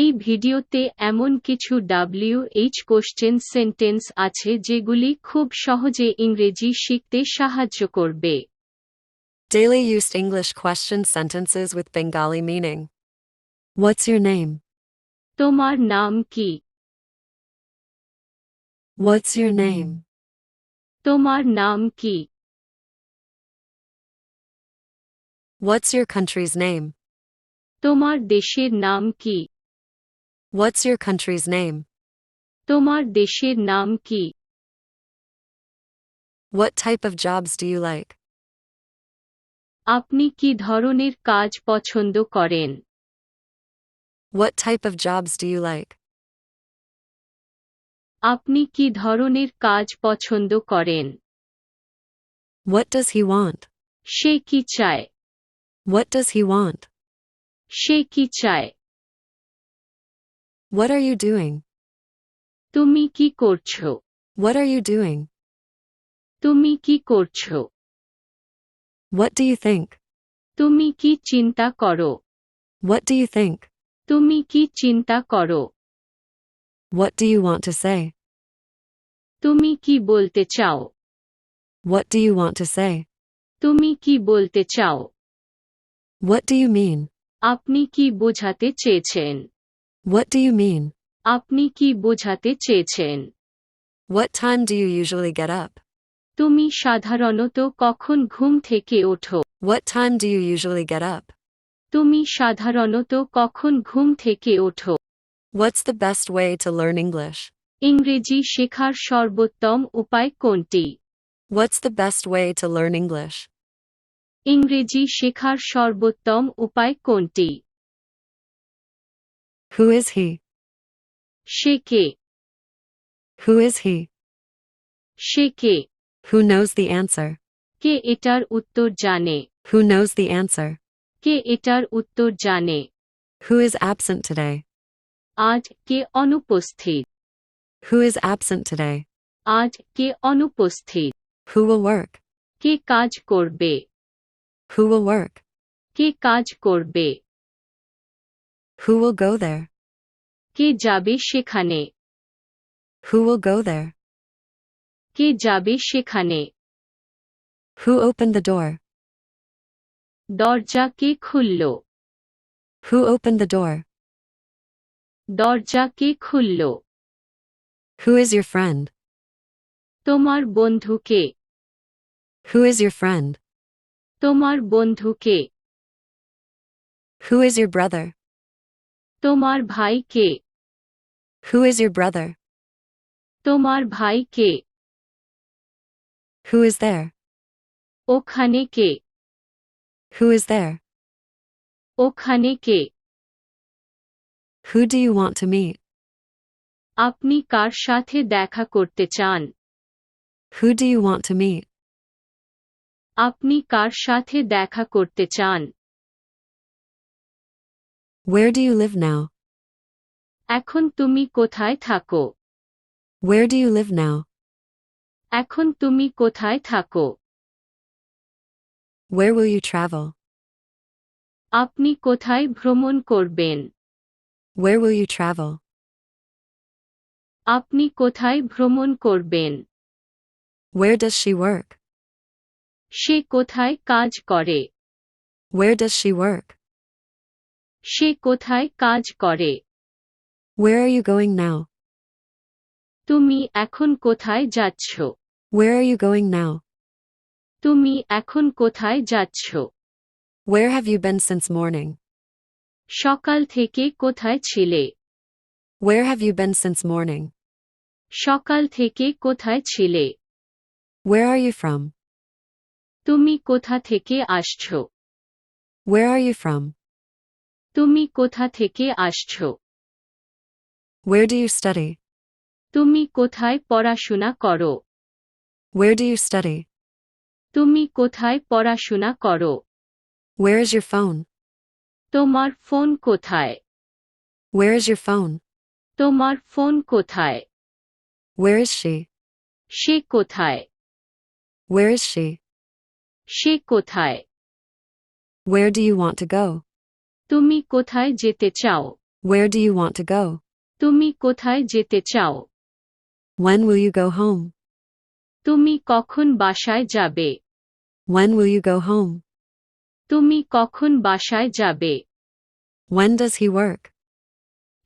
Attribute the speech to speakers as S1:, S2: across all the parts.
S1: এই ভিডিওতে এমন কিছু WH কোশ্চেন সেন্টেন্স আছে যেগুলি খুব সহজে ইংরেজি শিখতে সাহায্য করবে।
S2: Daily used English question sentences with Bengali meaning. What's your name?
S1: তোমার নাম কি?
S2: What's your name?
S1: তোমার নাম কি?
S2: What's your country's name?
S1: তোমার দেশের নাম কি?
S2: What's your country's name?
S1: তোমার দেশের নাম কি?
S2: What type of jobs do you like?
S1: আপনি কি ধরনের কাজ পছন্দ করেন?
S2: What type of jobs do you like?
S1: আপনি কি ধরনের কাজ পছন্দ করেন?
S2: What does he want?
S1: সে কি চায়?
S2: What does he want?
S1: সে কি চায়?
S2: What are you doing?
S1: তুমি কি করছো?
S2: What are you doing?
S1: তুমি কি করছো?
S2: What do you think?
S1: তুমি কি চিন্তা করো?
S2: What do you think?
S1: তুমি কি চিন্তা করো?
S2: What do you want to say?
S1: তুমি কি বলতে চাও?
S2: What do you want to say?
S1: তুমি কি বলতে চাও?
S2: What do you mean?
S1: আপনি কি বোঝাতে চেয়েছেন?
S2: What do you mean?
S1: আপনি কি বোঝাতে চেয়েছেন?
S2: What time do you usually get up?
S1: তুমি সাধারণত কখন ঘুম থেকে ওঠো?
S2: What time do you usually get up?
S1: তুমি সাধারণত কখন ঘুম থেকে ওঠো?
S2: What's the best way to learn English?
S1: ইংরেজি শেখার সর্বোত্তম উপায় কোনটি?
S2: What's the best way to learn English?
S1: ইংরেজি শেখার সর্বোত্তম উপায় কোনটি?
S2: Who is he?
S1: Say K?
S2: Who is he?
S1: Say K?
S2: Who knows the answer?
S1: কে এটার উত্তর জানে?
S2: Who knows the answer?
S1: কে এটার উত্তর জানে?
S2: Who is absent today?
S1: আজ কে অনুপস্থিত?
S2: Who is absent today?
S1: আজ কে অনুপস্থিত?
S2: Who will work?
S1: কে কাজ করবে?
S2: Who will work?
S1: কে কাজ করবে?
S2: Who will go there?
S1: কে যাবে সেখানে?
S2: Who will go there?
S1: কে যাবে সেখানে?
S2: Who opened the door?
S1: দরজা কে খুলল?
S2: Who opened the door?
S1: দরজা কে খুলল?
S2: Who is your friend?
S1: তোমার বন্ধু কে?
S2: Who is your friend?
S1: তোমার বন্ধু কে?
S2: Who is your brother?
S1: তোমার ভাই কে?
S2: Who is your brother?
S1: তোমার ভাই কে?
S2: Who is there?
S1: ওখানে কে?
S2: Who is there?
S1: ওখানে কে?
S2: Who do you want to meet?
S1: আপনি কার সাথে দেখা করতে চান?
S2: Who do you want to meet?
S1: আপনি কার সাথে দেখা করতে চান?
S2: Where do you live now?
S1: এখন তুমি কোথায় থাকো?
S2: Where do you live now?
S1: এখন তুমি কোথায় থাকো?
S2: Where will you travel?
S1: আপনি কোথায় ভ্রমণ করবেন?
S2: Where will you travel?
S1: আপনি কোথায় ভ্রমণ করবেন?
S2: Where does she work?
S1: সে কোথায় কাজ করে?
S2: Where does she work?
S1: সে কোথায় কাজ করে?
S2: Where are you going now?
S1: তুমি এখন কোথায় যাচ্ছ?
S2: Where are you going now?
S1: তুমি এখন কোথায় যাচ্ছ?
S2: Where have you been since morning?
S1: সকাল থেকে কোথায় ছিলে?
S2: Where have you been since morning?
S1: সকাল থেকে কোথায় ছিলে?
S2: Where are you from?
S1: তুমি কোথা থেকে আসছো?
S2: Where are you from?
S1: তুমি কোথা থেকে আসছো?
S2: Where do you study?
S1: তুমি কোথায় পড়াশোনা করো?
S2: Where do you study?
S1: তুমি কোথায় পড়াশোনা করো?
S2: Where is your phone?
S1: তোমার ফোন কোথায়?
S2: Where is your phone?
S1: তোমার ফোন কোথায়?
S2: Where is she?
S1: সে কোথায়?
S2: Where is she?
S1: সে কোথায়?
S2: Where do you want to go?
S1: তুমি কোথায় যেতে চাও?
S2: Where do you want to go?
S1: তুমি কোথায় যেতে চাও?
S2: When will you go home?
S1: তুমি কখন বাসায় যাবে?
S2: When will you go home?
S1: তুমি কখন বাসায় যাবে?
S2: When does he work?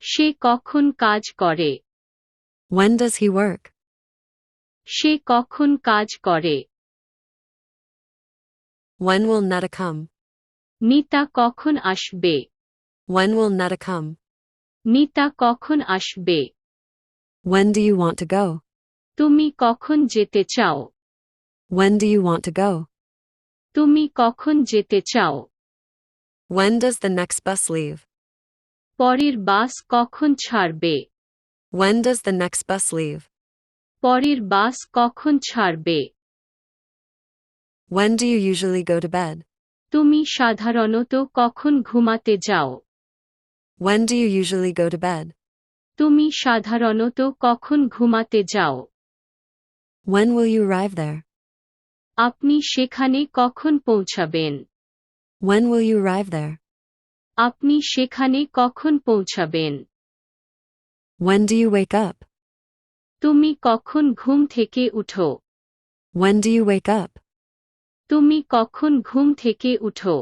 S1: সে কখন কাজ করে?
S2: When does he work?
S1: সে কখন কাজ করে?
S2: When will Netta come?
S1: নিতা কখন আসবে?
S2: When will Netta come?
S1: নিতা কখন আসবে?
S2: When do you want to go?
S1: তুমি কখন যেতে চাও?
S2: When do you want to go?
S1: তুমি কখন যেতে চাও?
S2: When does the next bus leave?
S1: পরের বাস কখন ছাড়বে?
S2: When does the next bus leave?
S1: পরের বাস কখন ছাড়বে?
S2: When do you usually go to bed?
S1: তুমি সাধারণত কখন ঘুমাতে যাও?
S2: When do you usually go to bed?
S1: তুমি সাধারণত কখন ঘুমাতে যাও?
S2: When will you arrive there?
S1: আপনি সেখানে কখন পৌঁছাবেন?
S2: When will you arrive there?
S1: আপনি সেখানে কখন পৌঁছাবেন?
S2: When do you wake up?
S1: তুমি কখন ঘুম থেকে উঠো?
S2: When do you wake up?
S1: তুমি কখন ঘুম থেকে উঠো?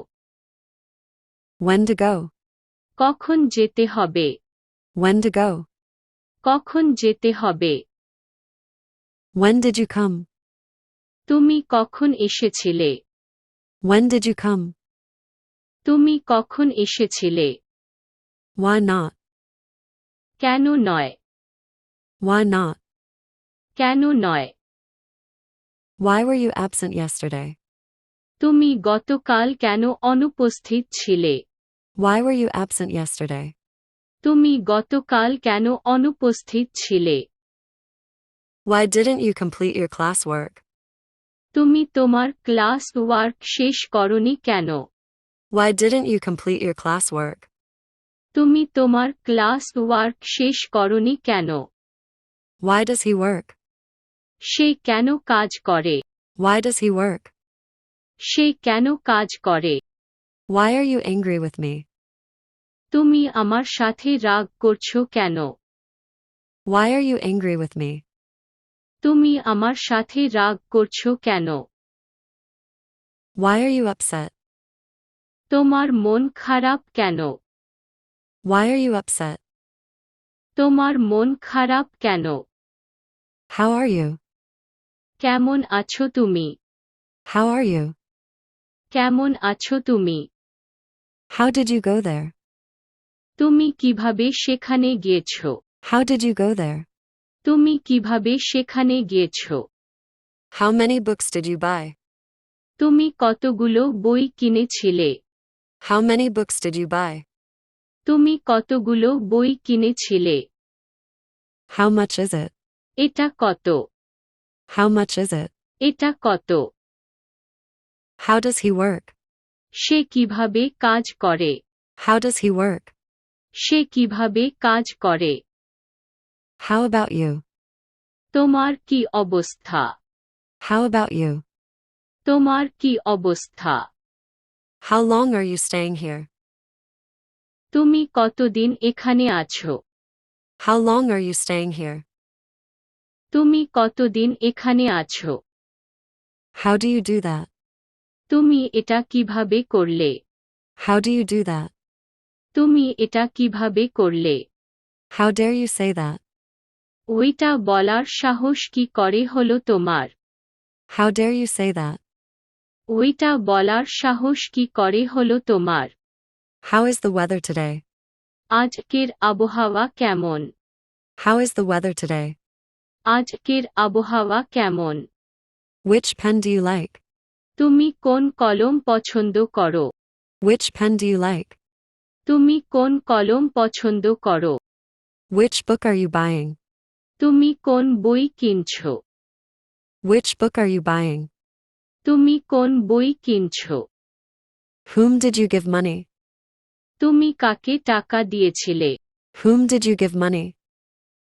S2: When to go?
S1: কখন যেতে হবে?
S2: When to go?
S1: কখন যেতে হবে?
S2: When did you come?
S1: তুমি কখন এসেছিলে?
S2: When did you come?
S1: তুমি কখন এসেছিলে?
S2: Why not?
S1: কেন নয়?
S2: Why not?
S1: কেন নয়?
S2: Why were you absent yesterday?
S1: তুমি গতকাল কেন অনুপস্থিত ছিলে?
S2: Why were you absent yesterday?
S1: তুমি গতকাল কেন অনুপস্থিত ছিলে?
S2: Why didn't you complete your classwork?
S1: তুমি তোমার ক্লাস ওয়ার্ক শেষ করনি কেন?
S2: Why didn't you complete your classwork?
S1: তুমি তোমার ক্লাস ওয়ার্ক শেষ করনি কেন?
S2: Why does he work?
S1: সে কেন কাজ করে?
S2: Why does he work?
S1: সে কেন কাজ করে?
S2: Why are you angry with me?
S1: তুমি আমার সাথে রাগ করছো কেন?
S2: Why are you angry with me?
S1: তুমি আমার সাথে রাগ করছো কেন?
S2: Why are you upset?
S1: তোমার মন খারাপ কেন?
S2: Why are you upset?
S1: তোমার মন খারাপ কেন?
S2: How are you?
S1: কেমন আছো তুমি?
S2: How are you?
S1: কেমন আছো তুমি?
S2: How did you go there?
S1: তুমি কিভাবে সেখানে গিয়েছো?
S2: How did you go there?
S1: তুমি কিভাবে সেখানে গিয়েছো?
S2: How many books did you buy?
S1: তুমি কতগুলো বই কিনেছিলে?
S2: How many books did you buy?
S1: তুমি কতগুলো বই কিনেছিলে?
S2: How much is it?
S1: এটা কত?
S2: How much is it?
S1: এটা কত?
S2: How does he work?
S1: সে কিভাবে কাজ করে?
S2: How does he work?
S1: সে কিভাবে কাজ করে?
S2: How about you?
S1: তোমার কি অবস্থা?
S2: How about you?
S1: তোমার কি অবস্থা?
S2: How long are you staying here?
S1: তুমি কতদিন এখানে আছো?
S2: How long are you staying here?
S1: তুমি কতদিন এখানে আছো?
S2: How do you do that?
S1: তুমি এটা কিভাবে করলে?
S2: How do you do that?
S1: তুমি এটা কিভাবে করলে?
S2: How dare you say that?
S1: ওইটা বলার সাহস কি করে হলো তোমার?
S2: How dare you say that?
S1: ওইটা বলার সাহস কি করে হলো তোমার?
S2: How is the weather today?
S1: আজকের আবহাওয়া কেমন?
S2: How is the weather today?
S1: আজকের আবহাওয়া কেমন?
S2: Which pen do you like?
S1: তুমি কোন কলম পছন্দ করো?
S2: Which pen do you like?
S1: তুমি কোন কলম পছন্দ করো?
S2: Which book are you buying?
S1: তুমি কোন বই কিনছো?
S2: Which book are you buying?
S1: তুমি কোন বই কিনছো?
S2: Whom did you give money?
S1: তুমি কাকে টাকা দিয়েছিলে?
S2: Whom did you give money?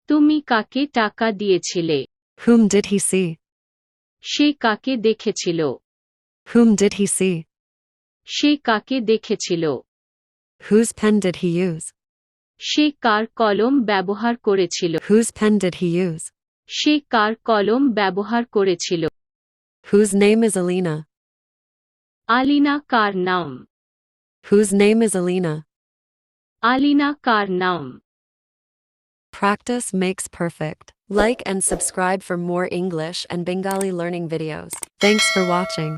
S1: তুমি কাকে টাকা দিয়েছিলে?
S2: Whom did he see?
S1: সে কাকে দেখেছিল?
S2: Whom did he see?
S1: সে কাকে দেখেছিল?
S2: Whose pen did he use?
S1: সে কার কলম ব্যবহার করেছিল?
S2: Whose pen did he use?
S1: সে কার কলম ব্যবহার করেছিল?
S2: Whose name is Alina?
S1: Alina কার নাম?
S2: Whose name is Alina?
S1: Alina কার নাম?
S2: Practice makes perfect. Like and subscribe for more English and Bengali learning videos. Thanks for watching.